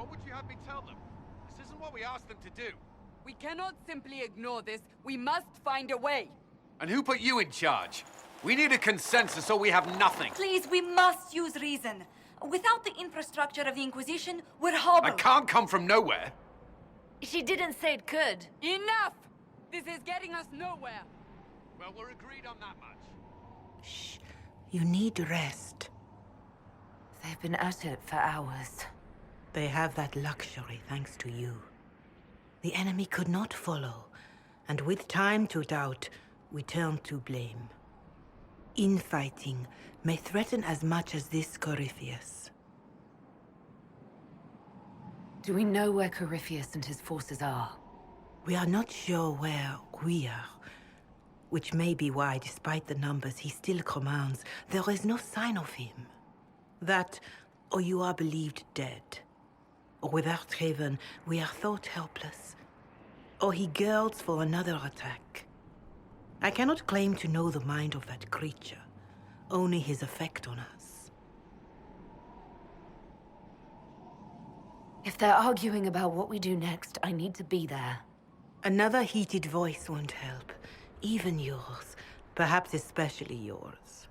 What would you have me tell them? This isn't what we asked them to do. We cannot simply ignore this. We must find a way. And who put you in charge? We need a consensus or we have nothing. Please, we must use reason. Without the infrastructure of the Inquisition, we're hobbled. I can't come from nowhere. She didn't say it could. Enough! This is getting us nowhere. Well, we're agreed on that much. Shh. You need rest. They've been at it for hours. They have that luxury thanks to you. The enemy could not follow, and with time to doubt, we turn to blame. Infighting may threaten as much as this Corypheus. Do we know where Corypheus and his forces are? We are not sure where we are, which may be why, despite the numbers he still commands, there is no sign of him. That, or you are believed dead. Or without Haven, we are thought helpless. Or he girds for another attack. I cannot claim to know the mind of that creature, only his effect on us. If they're arguing about what we do next, I need to be there. Another heated voice won't help. Even yours. Perhaps especially yours.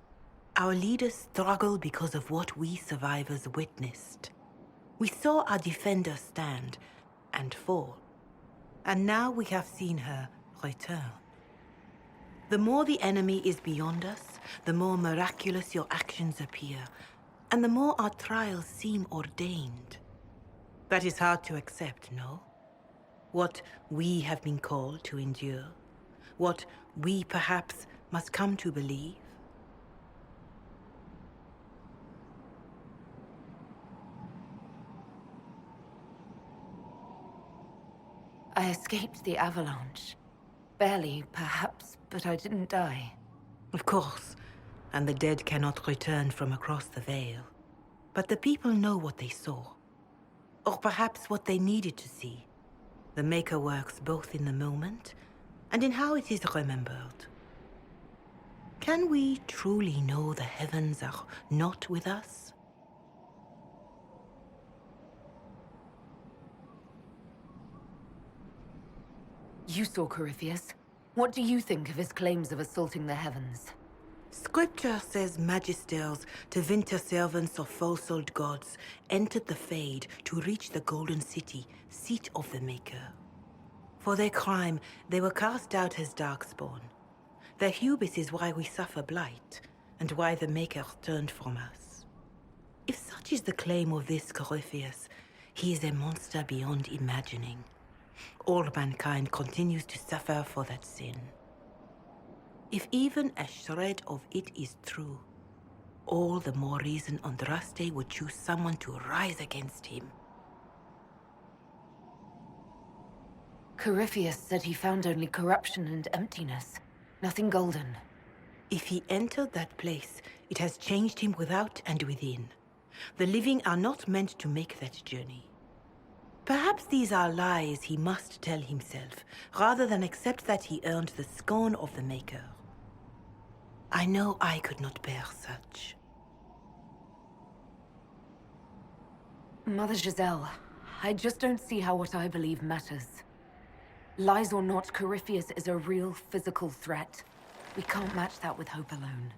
Our leaders struggle because of what we survivors witnessed. We saw our defender stand and fall. And now we have seen her return. The more the enemy is beyond us, the more miraculous your actions appear, and the more our trials seem ordained. That is hard to accept, no? What we have been called to endure, what we perhaps must come to believe. I escaped the avalanche. Barely, perhaps, but I didn't die. Of course, and the dead cannot return from across the veil. But the people know what they saw. Or perhaps what they needed to see. The Maker works both in the moment and in how it is remembered. Can we truly know the heavens are not with us? You saw Corypheus. What do you think of his claims of assaulting the heavens? Scripture says magisters, divinter servants of false-old gods, entered the Fade to reach the Golden City, seat of the Maker. For their crime, they were cast out as darkspawn. Their hubris is why we suffer blight, and why the Maker turned from us. If such is the claim of this Corypheus, he is a monster beyond imagining. All mankind continues to suffer for that sin. If even a shred of it is true, all the more reason Andraste would choose someone to rise against him. Corypheus said he found only corruption and emptiness. Nothing golden. If he entered that place, it has changed him without and within. The living are not meant to make that journey. Perhaps these are lies he must tell himself, rather than accept that he earned the scorn of the Maker. I know I could not bear such. Mother Giselle, I just don't see how what I believe matters. Lies or not, Corypheus is a real physical threat. We can't match that with hope alone.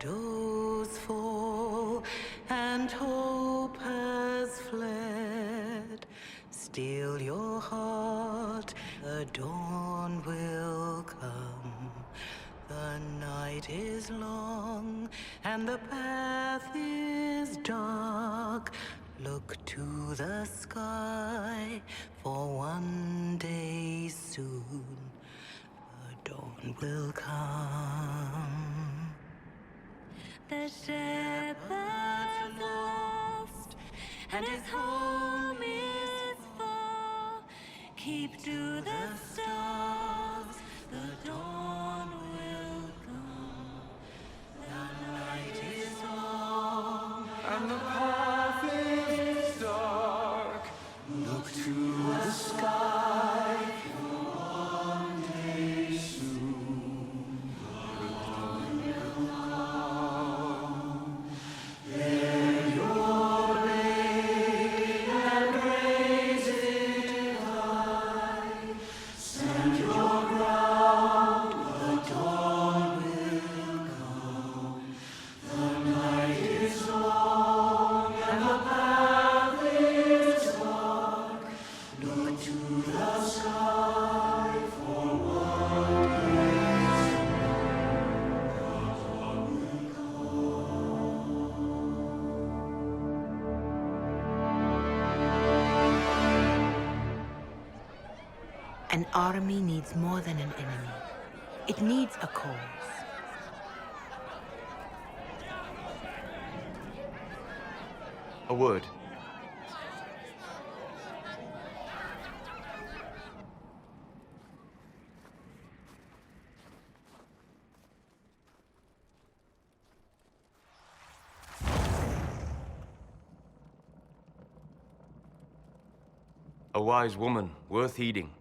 Shadows fall and hope has fled. Still your heart, the dawn will come. The night is long and the path is dark. Look to the sky, for one day soon the dawn will come. The shepherd's lost, and his home is far. Keep to the stars, the dawn will come. An army needs more than an enemy. It needs a cause. A word. A wise woman, worth heeding.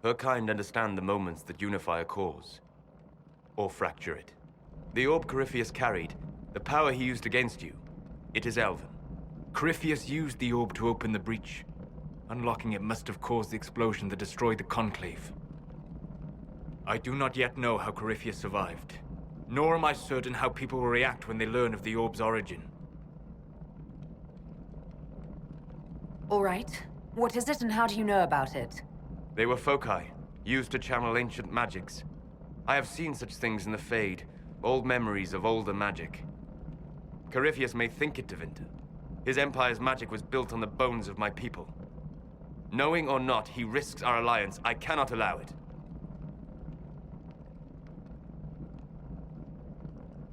Her kind understand the moments that unify a cause. Or fracture it. The orb Corypheus carried, the power he used against you, it is Elven. Corypheus used the orb to open the breach. Unlocking it must have caused the explosion that destroyed the Conclave. I do not yet know how Corypheus survived, nor am I certain how people will react when they learn of the orb's origin. All right. What is it and how do you know about it? They were foci, used to channel ancient magics. I have seen such things in the Fade, old memories of older magic. Corypheus may think it Tevinter. His empire's magic was built on the bones of my people. Knowing or not, he risks our alliance. I cannot allow it.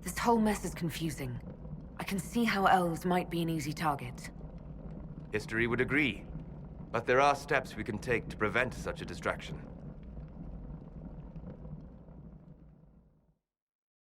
This whole mess is confusing. I can see how elves might be an easy target. History would agree. But there are steps we can take to prevent such a distraction.